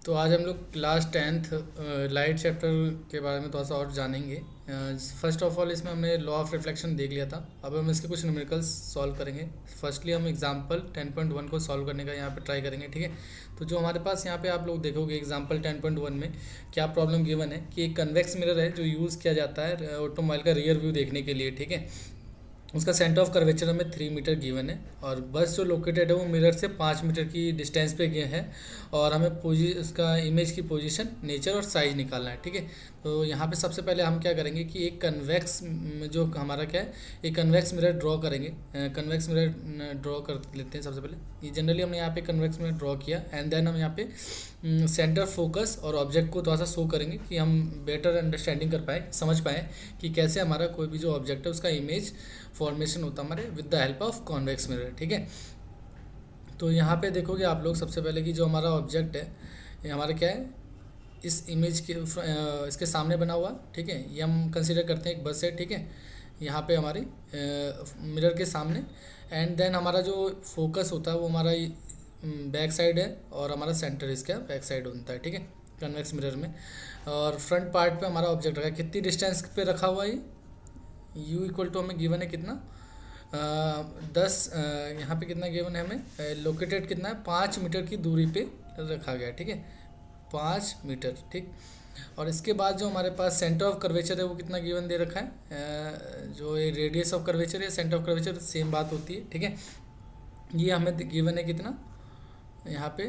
तो आज हम लोग क्लास 10th लाइट चैप्टर के बारे में थोड़ा सा और जानेंगे। फर्स्ट ऑफ ऑल इसमें हमने लॉ ऑफ रिफ्लेक्शन देख लिया था। अब हम इसके कुछ न्यूमेरिकल्स सॉल्व करेंगे। फर्स्टली हम एग्जांपल 10.1 को सॉल्व करने का यहाँ पे ट्राई करेंगे, ठीक है। तो जो हमारे पास यहाँ पे आप लोग देखोगे एग्जांपल 10.1 में क्या प्रॉब्लम गिवन है कि एक कन्वेक्स मिरर है जो यूज़ किया जाता है ऑटोमोबाइल का रियर व्यू देखने के लिए, ठीक है। उसका सेंटर ऑफ कर्वेचर हमें 3 मीटर गिवन है और बस जो लोकेटेड है वो मिरर से 5 मीटर की डिस्टेंस पे गए हैं और हमें उसका इमेज की पोजीशन, नेचर और साइज निकालना है, ठीक है। तो यहाँ पे सबसे पहले हम क्या करेंगे कि एक कन्वेक्स जो हमारा क्या है, एक कन्वेक्स मिरर ड्रॉ करेंगे। कन्वेक्स मिरर ड्रॉ कर लेते हैं सबसे पहले। ये जनरली हमने यहाँ पे कन्वेक्स मिरर ड्रॉ किया एंड देन हम यहाँ पे सेंटर फोकस और ऑब्जेक्ट को थोड़ा सा शो करेंगे कि हम बेटर अंडरस्टैंडिंग कर पाए, समझ पाए कि कैसे हमारा कोई भी जो ऑब्जेक्ट है उसका इमेज फॉर्मेशन होता है हमारे with the help of convex mirror, ठीक है। तो यहाँ पे देखोगे आप लोग सबसे पहले कि जो हमारा ऑब्जेक्ट है ये हमारा क्या है, इस इमेज के इसके सामने बना हुआ, ठीक है। ये हम कंसीडर करते हैं एक बस है, ठीक है। यहाँ पे हमारी मिरर के सामने एंड देन हमारा जो फोकस होता है वो हमारा बैक साइड है और हमारा सेंटर इसका बैक साइड होता है, ठीक है, कन्वेक्स मिरर में। और फ्रंट पार्ट पे हमारा ऑब्जेक्ट रखा है, कितनी डिस्टेंस पे रखा हुआ है ये u इक्वल टू हमें गिवन है कितना 10, यहाँ पे कितना गिवन है हमें, लोकेटेड कितना है 5 मीटर की दूरी पे रखा गया है, ठीक है, 5 मीटर, ठीक। और इसके बाद जो हमारे पास सेंटर ऑफ कर्वेचर है वो कितना गिवन दे रखा है, जो ये रेडियस ऑफ कर्वेचर है, सेंटर ऑफ कर्वेचर सेम बात होती है, ठीक है। ये हमें गिवन है कितना यहाँ पे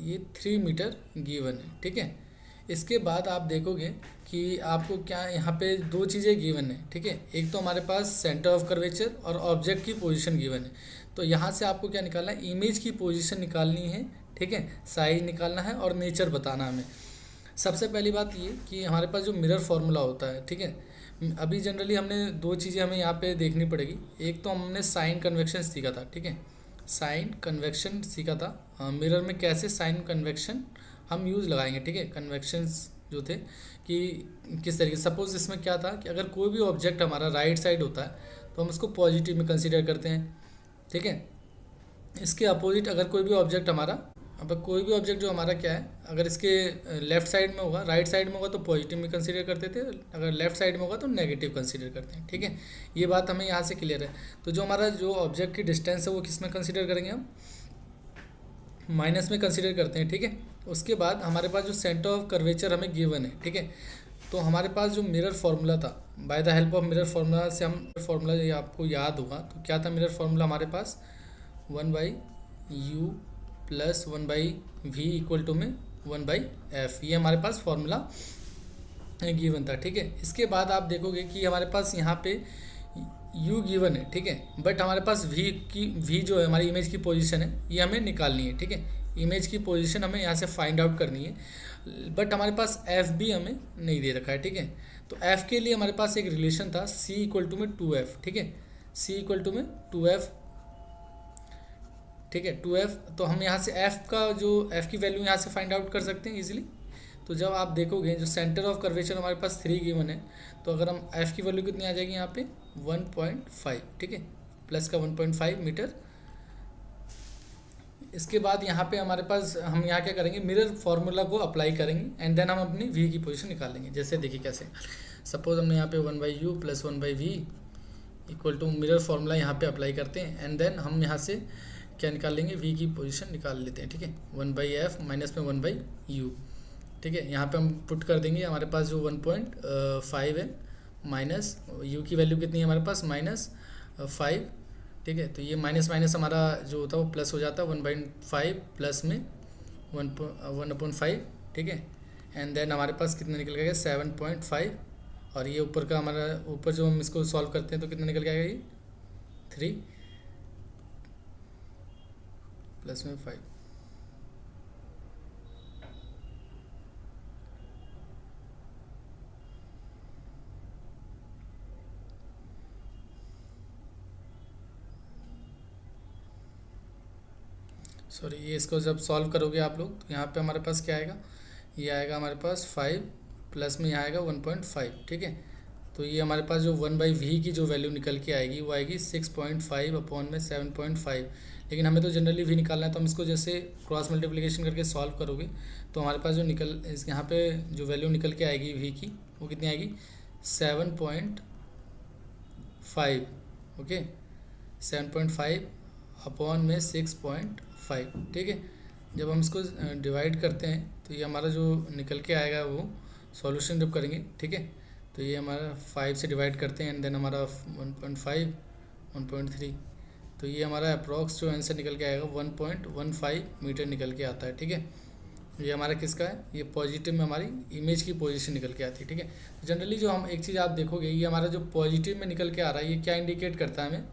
ये 3 मीटर गिवन है, ठीक है। इसके बाद आप देखोगे कि आपको क्या यहाँ पे दो चीज़ें गिवन है, ठीक है। एक तो हमारे पास सेंटर ऑफ कर्वेचर और ऑब्जेक्ट की पोजीशन गिवन है। तो यहाँ से आपको क्या निकालना है, इमेज की पोजीशन निकालनी है, ठीक है, साइज निकालना है और नेचर बताना हमें। सबसे पहली बात ये कि हमारे पास जो मिरर फार्मूला होता है, ठीक है। अभी जनरली हमने दो चीज़ें हमें यहाँ पे देखनी पड़ेगी। एक तो हमने साइन कन्वेक्शन सीखा था, ठीक है, साइन कन्वेक्शन सीखा था। मिरर में कैसे साइन कन्वेक्शन हम यूज़ लगाएंगे, ठीक है। कन्वेक्शंस जो थे कि किस तरीके से, सपोज इसमें क्या था कि अगर कोई भी ऑब्जेक्ट हमारा राइट साइड होता है तो हम उसको पॉजिटिव में कंसीडर करते हैं, ठीक है। इसके अपोजिट अगर कोई भी ऑब्जेक्ट हमारा, अब कोई भी ऑब्जेक्ट जो हमारा क्या है, अगर इसके लेफ्ट साइड में होगा, राइट साइड में होगा तो पॉजिटिव में कंसीडर करते थे, अगर लेफ्ट साइड में होगा तो नेगेटिव कंसीडर करते हैं, ठीक है। ये बात हमें यहाँ से क्लियर है। तो जो हमारा जो ऑब्जेक्ट की डिस्टेंस है वो किस में कंसीडर करेंगे, हम माइनस में कंसीडर करते हैं, ठीक है। उसके बाद हमारे पास जो सेंटर ऑफ कर्वेचर हमें गिवन है, ठीक है। तो हमारे पास जो मिरर फार्मूला था, by the help of mirror formula से हम फार्मूला, ये आपको याद होगा, तो क्या था मिरर फार्मूला हमारे पास 1/u plus 1/v equal to में 1/f, ये हमारे पास फार्मूला गिवन था, ठीक है। इसके बाद आप देखोगे कि हमारे पास यहाँ पे u गिवन है, ठीक है, बट हमारे पास v जो है हमारी इमेज की पोजीशन है ये हमें निकालनी है, ठीक है। इमेज की पोजीशन हमें यहाँ से फाइंड आउट करनी है, बट हमारे पास f भी हमें नहीं दे रखा है, ठीक है। तो f के लिए हमारे पास एक रिलेशन था c इक्वल टू में 2f, ठीक है, c इक्वल टू में 2f, ठीक है, 2f। तो हम यहाँ से f का जो f की वैल्यू यहाँ से फाइंड आउट कर सकते हैं इजीली। तो जब आप देखोगे जो सेंटर ऑफ कर्वेचर हमारे पास 3 गिवन है, तो अगर हम f की वैल्यू कितनी आ जाएगी यहाँ पे 1.5, ठीक है, प्लस का 1.5 मीटर। इसके बाद यहाँ पे हमारे पास हम यहाँ क्या करेंगे, मिरर फार्मूला को अप्लाई करेंगे एंड देन हम अपनी v की पोजीशन निकालेंगे। जैसे देखिए कैसे, सपोज हमने यहाँ पे 1/u plus 1/v equal to mirror formula यहाँ पे अप्लाई करते हैं एंड देन हम यहाँ से क्या निकाल लेंगे, v की पोजीशन निकाल लेते हैं, ठीक है, 1/f माइनस में 1/u, ठीक है। यहाँ पे हम पुट कर देंगे, हमारे पास जो 1.5 है माइनस u की वैल्यू कितनी है हमारे पास -5, ठीक है। तो ये माइनस माइनस हमारा जो होता है वो प्लस हो जाता है, 1/5 प्लस में 1/5, ठीक है। एंड देन हमारे पास कितना निकल गया 7.5 और ये ऊपर का हमारा, ऊपर जो हम इसको सॉल्व करते हैं तो कितना निकल गया ये 3 प्लस में 5, सॉरी, ये इसको जब सॉल्व करोगे आप लोग तो यहाँ पे हमारे पास क्या आएगा, ये आएगा हमारे पास 5 प्लस में यहाँ आएगा 1.5, ठीक है। तो ये हमारे पास जो 1/v की जो वैल्यू निकल के आएगी वो आएगी 6.5 अपॉन में 7.5। लेकिन हमें तो जनरली v निकालना है, तो हम इसको जैसे क्रॉस मल्टीप्लिकेशन करके सॉल्व करोगे तो हमारे पास जो इस यहाँ पे जो वैल्यू निकल के आएगी v की वो कितनी आएगी 7.5। ओके, 7.5 अपॉन में 6.5। ठीक है, जब हम इसको डिवाइड करते हैं तो ये हमारा जो निकल के आएगा वो सॉल्यूशन जब करेंगे, ठीक है, तो ये हमारा 5 से डिवाइड करते हैं एंड देन हमारा 1.5 1.3, तो ये हमारा अप्रॉक्स जो आंसर निकल के आएगा 1.15 मीटर निकल के आता है। ठीक है, ये हमारा किसका है, ये पॉजिटिव में हमारी इमेज की पोजीशन निकल के आती है। ठीक है, तो जनरली जो हम एक चीज़ आप देखोगे, ये हमारा जो पॉजिटिव में निकल के आ रहा है ये क्या इंडिकेट करता है हमें,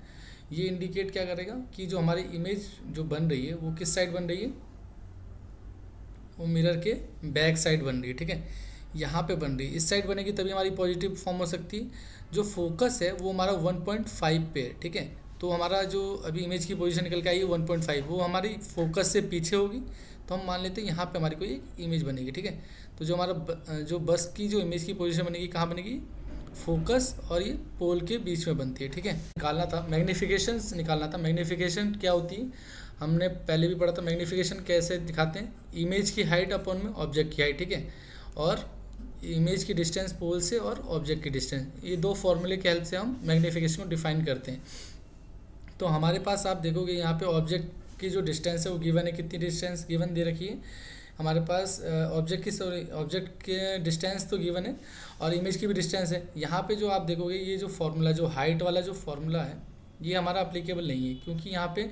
ये इंडिकेट क्या करेगा कि जो हमारी इमेज जो बन रही है वो किस साइड बन रही है, वो मिरर के बैक साइड बन रही है। ठीक है, यहाँ पे बन रही है, इस साइड बनेगी तभी हमारी पॉजिटिव फॉर्म हो सकती है। जो फोकस है वो हमारा 1.5 पे है। ठीक है, तो हमारा जो अभी इमेज की पोजीशन निकल के आई है 1.5, वो हमारी फोकस से पीछे होगी, तो हम मान लेते हैं यहाँ पे हमारी कोई एक इमेज बनेगी। ठीक है, तो जो हमारा जो बस की जो इमेज की पोजीशन बनेगी कहाँ बनेगी, फोकस और ये पोल के बीच में बनती है। ठीक है, निकालना था मैग्नीफिकेशन, निकालना था मैग्नीफिकेशन क्या होती है, हमने पहले भी पढ़ा था। मैग्नीफिकेशन कैसे दिखाते हैं, इमेज की हाइट अपॉन में ऑब्जेक्ट की हाइट। ठीक है, और इमेज की डिस्टेंस पोल से और ऑब्जेक्ट की डिस्टेंस, ये दो फॉर्मूले की हेल्प से हम मैग्नीफिकेशन को डिफाइन करते हैं। तो हमारे पास आप देखोगे यहाँ पे ऑब्जेक्ट की जो डिस्टेंस है वो गिवन है, कितनी डिस्टेंस गिवन दे रखी है हमारे पास, ऑब्जेक्ट के डिस्टेंस तो गिवन है और इमेज की भी डिस्टेंस है। यहाँ पे जो आप देखोगे ये जो फार्मूला, जो हाइट वाला जो फार्मूला है, ये हमारा अप्लीकेबल नहीं है, क्योंकि यहाँ पे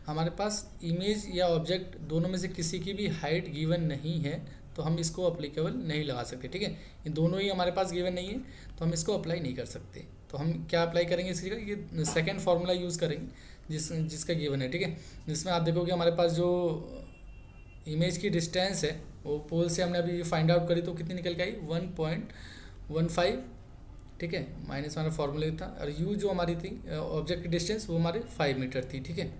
हमारे पास इमेज या ऑब्जेक्ट दोनों में से किसी की भी हाइट गिवन नहीं है, तो हम इसको अप्लीकेबल नहीं लगा सकते। ठीक है, ये दोनों ही हमारे पास गिवन नहीं है, तो हम इसको अप्लाई नहीं कर सकते। तो हम क्या अप्लाई करेंगे इसकी जगह, ये सेकेंड फार्मूला यूज़ करेंगे जिसका गिवन है। ठीक है, जिसमें आप देखोगे हमारे पास जो इमेज की डिस्टेंस है वो पोल से हमने अभी फाइंड आउट करी, तो कितनी निकल के आई 1.15। ठीक है, माइनस हमारा फार्मूला था, और यू जो हमारी थी ऑब्जेक्ट की डिस्टेंस वो हमारे 5 मीटर थी। ठीक है,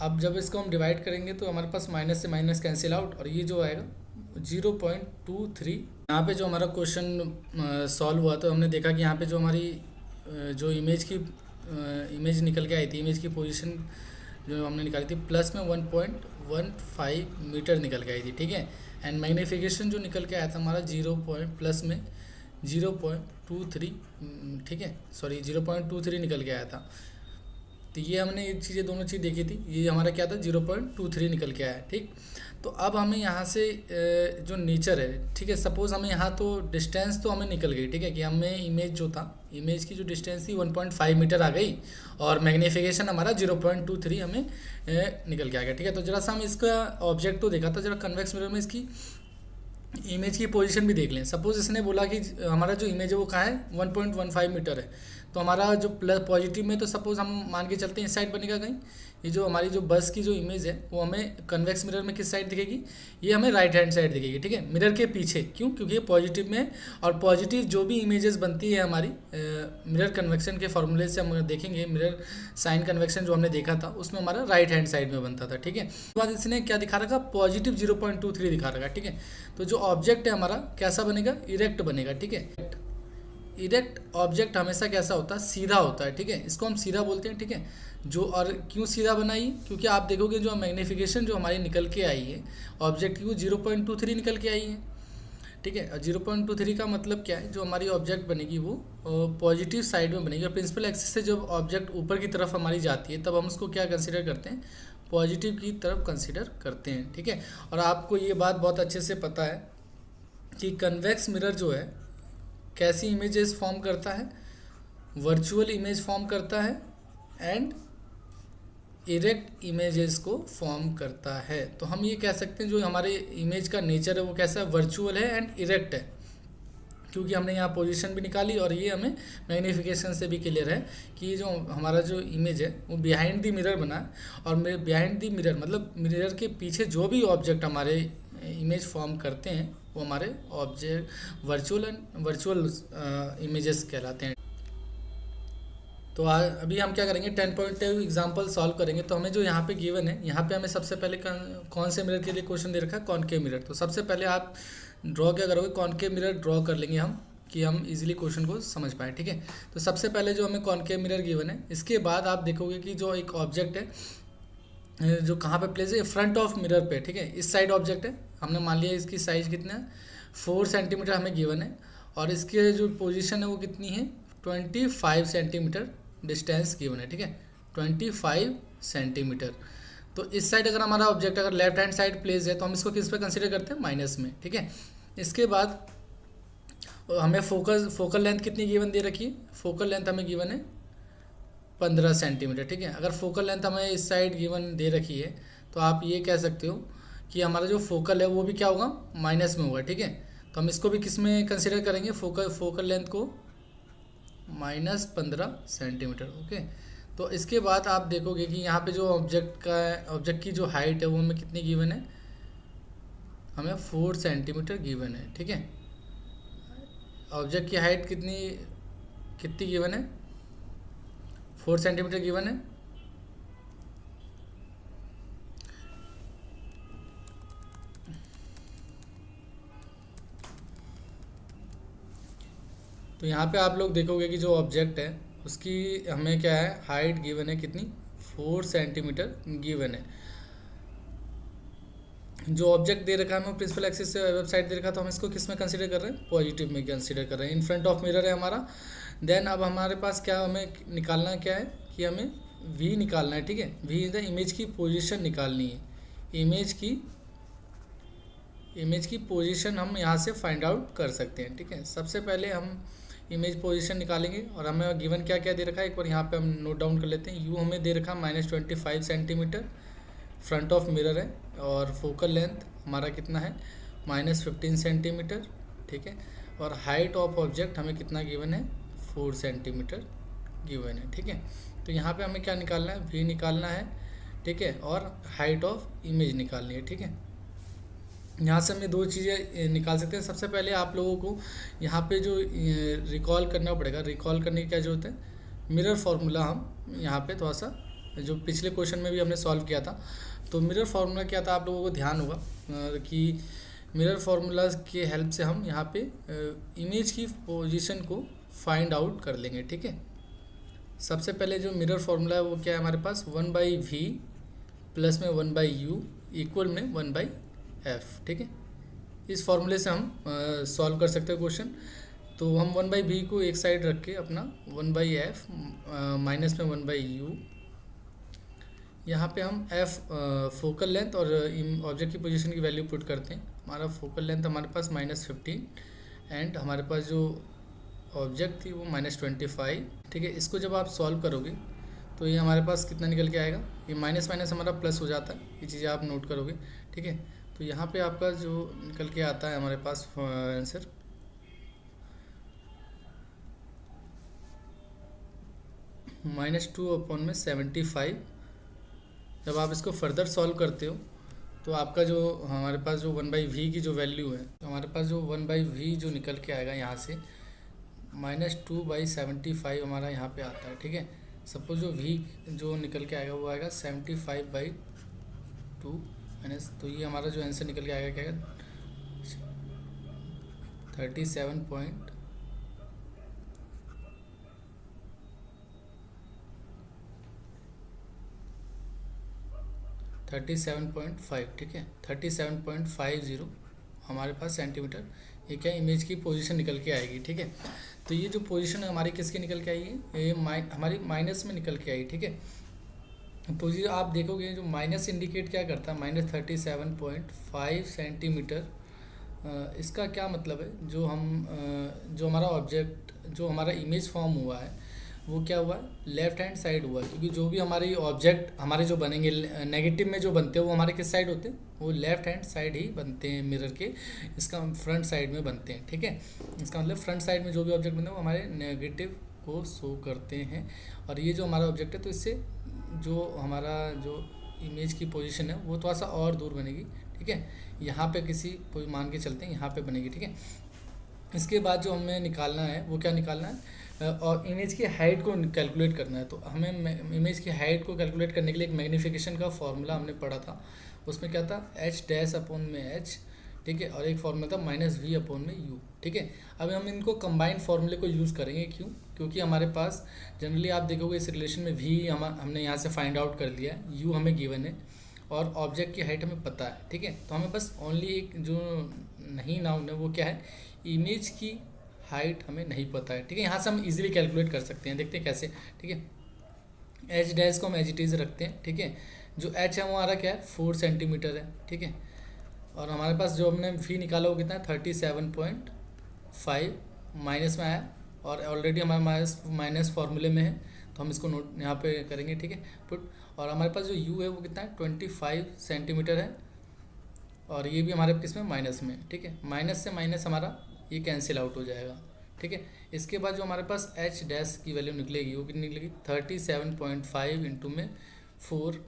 अब जब इसको हम डिवाइड करेंगे तो हमारे पास माइनस से माइनस कैंसिल आउट, और ये जो आएगा 0.23। यहाँ पे जो हमारा क्वेश्चन सॉल्व हुआ तो हमने देखा कि यहाँ पे जो हमारी जो इमेज निकल के आई थी, इमेज की पोजीशन जो हमने निकाली थी प्लस में 1.15 मीटर निकल के आई थी। ठीक है, एंड मैग्नीफिकेशन जो निकल के आया था हमारा प्लस में 0.23, ठीक है, सॉरी 0.23 निकल के आया था। तो ये हमने ये चीज़ें दोनों चीज़ देखी थी, ये हमारा क्या था 0.23 निकल के आया। ठीक, तो अब हमें यहाँ से जो नेचर है, ठीक है, सपोज़ हमें यहाँ तो डिस्टेंस तो हमें निकल गई। ठीक है, कि हमें इमेज जो था, इमेज की जो डिस्टेंस थी 1.5 मीटर आ गई, और मैग्नीफिकेशन हमारा 0.23 हमें निकल के आ गया। ठीक है, तो जरा सा हम इसका ऑब्जेक्ट तो देखा था, जरा कन्वेक्स मिरर में इसकी इमेज की पोजीशन भी देख लें। सपोज इसने बोला कि हमारा जो इमेज है वो कहाँ है 1.15 मीटर है, तो हमारा जो प्लस पॉजिटिव में तो सपोज हम मान के चलते हैं इस साइड बनेगा कहीं, ये जो हमारी जो बस की जो इमेज है वो हमें कन्वेक्स मिरर में किस साइड दिखेगी, ये हमें राइट हैंड साइड दिखेगी। ठीक है, मिरर के पीछे, क्यों, क्योंकि ये पॉजिटिव में, और पॉजिटिव जो भी इमेजेस बनती है हमारी मिरर कन्वेक्शन के फॉर्मूले से हम देखेंगे, मिरर साइन कन्वेक्शन जो हमने देखा था उसमें हमारा राइट हैंड साइड में बनता था। ठीक है, उसके बाद इसने क्या दिखा रखा, पॉजिटिव 0.23 दिखा रखा। ठीक है, तो जो ऑब्जेक्ट है हमारा कैसा बनेगा, इरेक्ट बनेगा। ठीक है, इरेक्ट ऑब्जेक्ट हमेशा कैसा होता है, सीधा होता है। ठीक है, इसको हम सीधा बोलते हैं। ठीक है, जो, और क्यों सीधा बनाई, क्योंकि आप देखोगे जो मैग्नीफिकेशन जो हमारी निकल के आई है ऑब्जेक्ट की वो 0.23 निकल के आई है। ठीक है, 0.23 का मतलब क्या है, जो हमारी ऑब्जेक्ट बनेगी वो पॉजिटिव साइड में बनेगी, और प्रिंसिपल एक्सिस से जब ऑब्जेक्ट ऊपर की तरफ हमारी जाती है तब हम उसको क्या कंसिडर करते हैं, पॉजिटिव की तरफ कंसिडर करते हैं। ठीक है, और आपको ये बात बहुत अच्छे से पता है कि कन्वेक्स मिरर जो है कैसी इमेजेस फॉर्म करता है, वर्चुअल इमेज फॉर्म करता है एंड इरेक्ट इमेजेस को फॉर्म करता है। तो हम ये कह सकते हैं जो हमारे इमेज का नेचर है वो कैसा है, वर्चुअल है एंड इरेक्ट है, क्योंकि हमने यहाँ पोजीशन भी निकाली, और ये हमें मैग्नीफिकेशन से भी क्लियर है कि ये जो हमारा जो इमेज है वो बिहाइंड द मिरर बना है, और बिहाइंड द मिरर मतलब मिरर के पीछे जो भी ऑब्जेक्ट हमारे इमेज फॉर्म करते हैं वो हमारे ऑब्जेक्ट वर्चुअल इमेजेस कहलाते हैं। तो अभी हम क्या करेंगे, 10.2 एग्जाम्पल सॉल्व करेंगे। तो हमें जो यहाँ पे गिवन है, यहाँ पे हमें सबसे पहले कौन से मिरर के लिए क्वेश्चन दे रखा है, कॉनकेव मिरर। तो सबसे पहले आप ड्रॉ क्या करोगे, कॉनकेव मिरर ड्रॉ कर लेंगे हम। कि हम इजीली क्वेश्चन को समझ पाएँ, ठीक है। तो सबसे पहले जो हमें कॉनकेव मिरर गिवन है, इसके बाद आप देखोगे कि जो एक ऑब्जेक्ट है जो कहाँ पे प्लेस है, फ्रंट ऑफ मिरर पे, ठीक है। इस साइड ऑब्जेक्ट है, हमने मान लिया इसकी साइज कितना है 4 सेंटीमीटर हमें गिवन है, और इसके जो पोजीशन है वो कितनी है 25 सेंटीमीटर डिस्टेंस गिवन है, ठीक है, 25 सेंटीमीटर। तो इस साइड अगर हमारा ऑब्जेक्ट अगर लेफ्ट हैंड साइड प्लेस है तो हम इसको किस पे कंसीडर करते हैं, माइनस में, ठीक है। इसके बाद हमें फोकल लेंथ कितनी गिवन दे रखी है, फोकल लेंथ हमें गिवन है 15 सेंटीमीटर, ठीक है। अगर फोकल लेंथ हमें इस साइड गिवन दे रखी है तो आप ये कह सकते हो कि हमारा जो फोकल है वो भी क्या होगा, माइनस में होगा, ठीक है। तो हम इसको भी किस में कंसिडर करेंगे, फोकल लेंथ को -15 सेंटीमीटर, ओके। तो इसके बाद आप देखोगे कि यहाँ पे जो ऑब्जेक्ट की जो हाइट है वो हमें कितनी गिवन है, हमें 4 सेंटीमीटर गिवन है, ठीक है। ऑब्जेक्ट की हाइट कितनी कितनी गिवन है, 4 सेंटीमीटर गिवन है। तो यहाँ पे आप लोग देखोगे कि जो ऑब्जेक्ट है उसकी हमें क्या है, हाइट गिवन है कितनी, 4 सेंटीमीटर गिवन है। जो ऑब्जेक्ट दे रखा है हमें प्रिंसिपल एक्सिस से वेबसाइट दे रखा, तो हम इसको किस में कंसीडर कर रहे हैं, पॉजिटिव में कंसीडर कर रहे हैं। इन फ्रंट ऑफ मिरर है हमारा। देन अब हमारे पास क्या हमें निकालना क्या है कि हमें वी निकालना है, ठीक है। वी इज द इमेज की पोजीशन निकालनी है, इमेज की पोजीशन हम यहाँ से फाइंड आउट कर सकते हैं, ठीक है। सबसे पहले हम इमेज पोजीशन निकालेंगे, और हमें गिवन क्या क्या दे रखा है एक बार यहाँ पे हम नोट डाउन कर लेते हैं। यू हमें दे रखा -25 सेंटीमीटर फ्रंट ऑफ मिरर है, और फोकल लेंथ हमारा कितना है -15 सेंटीमीटर, ठीक है। और हाइट ऑफ ऑब्जेक्ट हमें कितना गिवन है, 4 सेंटीमीटर गिवन है, ठीक है। तो यहाँ पे हमें क्या निकालना है, वी निकालना है, ठीक है, और हाइट ऑफ इमेज निकालनी है, ठीक है। यहाँ से हमें दो चीज़ें निकाल सकते हैं। सबसे पहले आप लोगों को यहाँ पे जो रिकॉल करना पड़ेगा, रिकॉल करने की क्या जरूरत है, मिरर फार्मूला हम यहाँ पे थोड़ा सा जो पिछले क्वेश्चन में भी हमने सॉल्व किया था, तो मिरर फार्मूला क्या था आप लोगों को ध्यान होगा कि मिरर फार्मूला के हेल्प से हम यहाँ पे इमेज की पोजीशन को फाइंड आउट कर लेंगे, ठीक है। सबसे पहले जो मिरर फार्मूला है वो क्या है हमारे पास, 1/v प्लस में 1/u इक्वल में 1/f, ठीक है। इस फार्मूले से हम सॉल्व कर सकते हैं क्वेश्चन। तो हम 1/v को एक साइड रख के अपना 1/f माइनस में 1/u, यहाँ पे हम f फोकल लेंथ और ऑब्जेक्ट की पोजीशन की वैल्यू पुट करते हैं। हमारा फोकल लेंथ हमारे पास -15 एंड हमारे पास जो ऑब्जेक्ट थी वो -25, ठीक है। इसको जब आप सॉल्व करोगे तो ये हमारे पास कितना निकल के आएगा, ये माइनस माइनस हमारा प्लस हो जाता है, ये चीज़ें आप नोट करोगे, ठीक है। तो यहाँ पे आपका जो निकल के आता है हमारे पास आंसर -2/75। जब आप इसको फर्दर सॉल्व करते हो तो आपका जो हमारे पास जो 1/v की जो वैल्यू है, तो हमारे पास जो 1/v जो निकल के आएगा यहाँ से -2/75 हमारा यहाँ पे आता है, ठीक है। सपोज जो v जो निकल के आएगा वो आएगा 75/2 माइनस, तो ये हमारा जो आंसर निकल के आएगा क्या है 37.5, ठीक है, 37.50 हमारे पास सेंटीमीटर, ये क्या इमेज की पोजीशन निकल के आएगी, ठीक है। तो ये जो पोजीशन है हमारी किसकी निकल के आई है, ये हमारी माइनस में निकल के आई, ठीक है। पोजीशन आप देखोगे जो माइनस इंडिकेट क्या करता है, -37.5 सेंटीमीटर। इसका क्या मतलब है, जो हमारा ऑब्जेक्ट जो हमारा इमेज फॉर्म हुआ है वो क्या हुआ है, लेफ्ट हैंड साइड हुआ है, क्योंकि जो भी हमारी ऑब्जेक्ट हमारे जो बनेंगे नेगेटिव में जो बनते हैं वो हमारे किस साइड होते हैं, वो लेफ्ट हैंड साइड ही बनते हैं मिरर के, इसका फ्रंट साइड में बनते हैं, ठीक है। इसका मतलब फ्रंट साइड में जो भी ऑब्जेक्ट बनते हैं वो हमारे नेगेटिव को शो करते हैं, और ये जो हमारा ऑब्जेक्ट है तो इससे जो हमारा जो इमेज की पोजीशन है वो थोड़ा सा और दूर बनेगी, ठीक है। यहाँ पे कोई मान के चलते हैं यहाँ पे बनेगी, ठीक है। इसके बाद जो हमें निकालना है वो क्या निकालना है, और इमेज की हाइट को कैलकुलेट करना है। तो हमें इमेज की हाइट को कैलकुलेट करने के लिए एक मैग्नीफिकेशन का फॉर्मूला हमने पढ़ा था, उसमें क्या था H' अपॉन में H, ठीक है, और एक फॉर्मूला था -v/u, ठीक है। अब हम इनको कंबाइंड फॉर्मूले को यूज़ करेंगे, क्यों? क्योंकि हमारे पास जनरली आप देखोगे इस रिलेशन में v हमने यहाँ से फाइंड आउट कर लिया है, u हमें गिवन है और ऑब्जेक्ट की हाइट हमें पता है, ठीक है। तो हमें बस ओनली एक जो नहीं नाउन है वो क्या है, इमेज की हाइट हमें नहीं पता है, ठीक है। यहाँ से हम इजीली कैलकुलेट कर सकते हैं, देखते हैं कैसे, ठीक है। एच डैश को हम एज इट इज़ रखते हैं, ठीक है। जो एच है वो हमारा क्या है, 4 सेंटीमीटर है, ठीक है। और हमारे पास जो हमने फी निकाला वो कितना है, 37.5 माइनस में आया, और ऑलरेडी हमारे माइनस फार्मूले में है, तो हम इसको नोट यहाँ पे करेंगे, ठीक है, पुट। और हमारे पास जो यू है वो कितना है, 25 सेंटीमीटर है, और ये भी हमारे किस में, माइनस में, ठीक है। माइनस से माइनस हमारा ये कैंसिल आउट हो जाएगा, ठीक है। इसके बाद जो हमारे पास एच डैश की वैल्यू निकलेगी वो कितनी निकलेगी, 37.5 इंटू में 4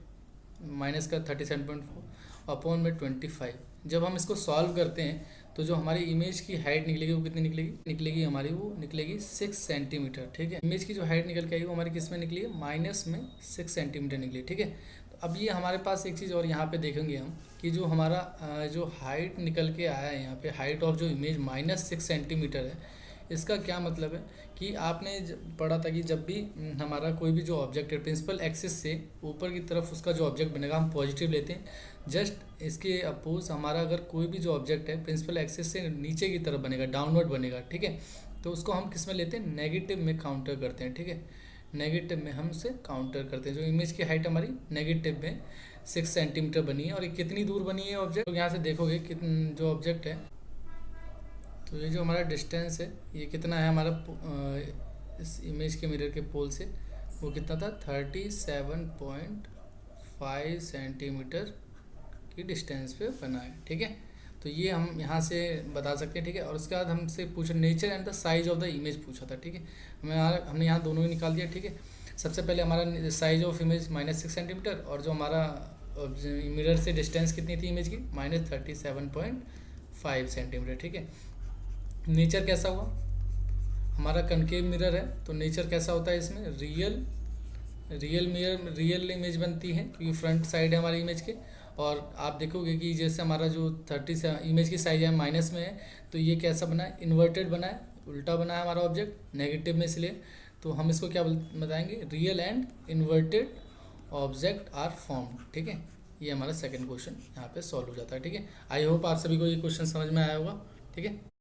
माइनस का 37.4 अपॉन में 25। जब हम इसको सॉल्व करते हैं तो जो हमारी इमेज की हाइट निकलेगी वो कितनी निकलेगी हमारी, वो निकलेगी 6 सेंटीमीटर, ठीक है। इमेज की जो हाइट निकल के आई वो हमारी किस में निकली है, माइनस में 6 सेंटीमीटर निकली, ठीक है। तो अब ये हमारे पास एक चीज़ और यहाँ पे देखेंगे हम कि जो हमारा जो हाइट निकल के आया है यहाँ पे, हाइट ऑफ जो इमेज -6 सेंटीमीटर है, इसका क्या मतलब है कि आपने पढ़ा था कि जब भी हमारा कोई भी जो ऑब्जेक्ट है प्रिंसिपल एक्सिस से ऊपर की तरफ उसका जो ऑब्जेक्ट बनेगा हम पॉजिटिव लेते हैं, जस्ट इसके अपोज हमारा अगर कोई भी जो ऑब्जेक्ट है प्रिंसिपल एक्सिस से नीचे की तरफ बनेगा, डाउनवर्ड बनेगा, ठीक है, तो उसको हम किस में लेते हैं, नेगेटिव में काउंटर करते हैं, ठीक है। नेगेटिव में हम उसे काउंटर करते हैं। जो इमेज की हाइट हमारी नेगेटिव में 6 सेंटीमीटर बनी है, और ये कितनी दूर बनी है ऑब्जेक्ट, तो यहाँ से देखोगे कितन जो ऑब्जेक्ट है, तो ये जो हमारा डिस्टेंस है ये कितना है हमारा इस इमेज के मिरर के पोल से, वो कितना था, 37.5 सेंटीमीटर की डिस्टेंस पे बना है, ठीक है। तो ये हम यहाँ से बता सकते हैं, ठीक है। और उसके बाद हमसे पूछा nature and the size of the image पूछा था, ठीक है। हमने यहाँ दोनों ही निकाल दिया, ठीक है। सबसे पहले हमारा साइज ऑफ इमेज -6 सेंटीमीटर, और जो हमारा मिरर से डिस्टेंस कितनी थी इमेज की, -37.5 सेंटीमीटर, ठीक है। नेचर कैसा हुआ, हमारा कनकेव मिरर है, तो नेचर कैसा होता है इसमें, रियल इमेज बनती है, क्योंकि फ्रंट साइड है हमारी इमेज के। और आप देखोगे कि जैसे हमारा जो 30 इमेज की साइज है माइनस में है, तो ये कैसा बना है, इन्वर्टेड बना है, उल्टा बना है हमारा ऑब्जेक्ट नेगेटिव में, इसलिए तो हम इसको क्या बताएंगे, real and inverted object are formed, ठीक है। ये हमारा सेकंड क्वेश्चन यहाँ पे सॉल्व हो जाता है, ठीक है। आई होप आप सभी को ये क्वेश्चन समझ में आया होगा, ठीक है।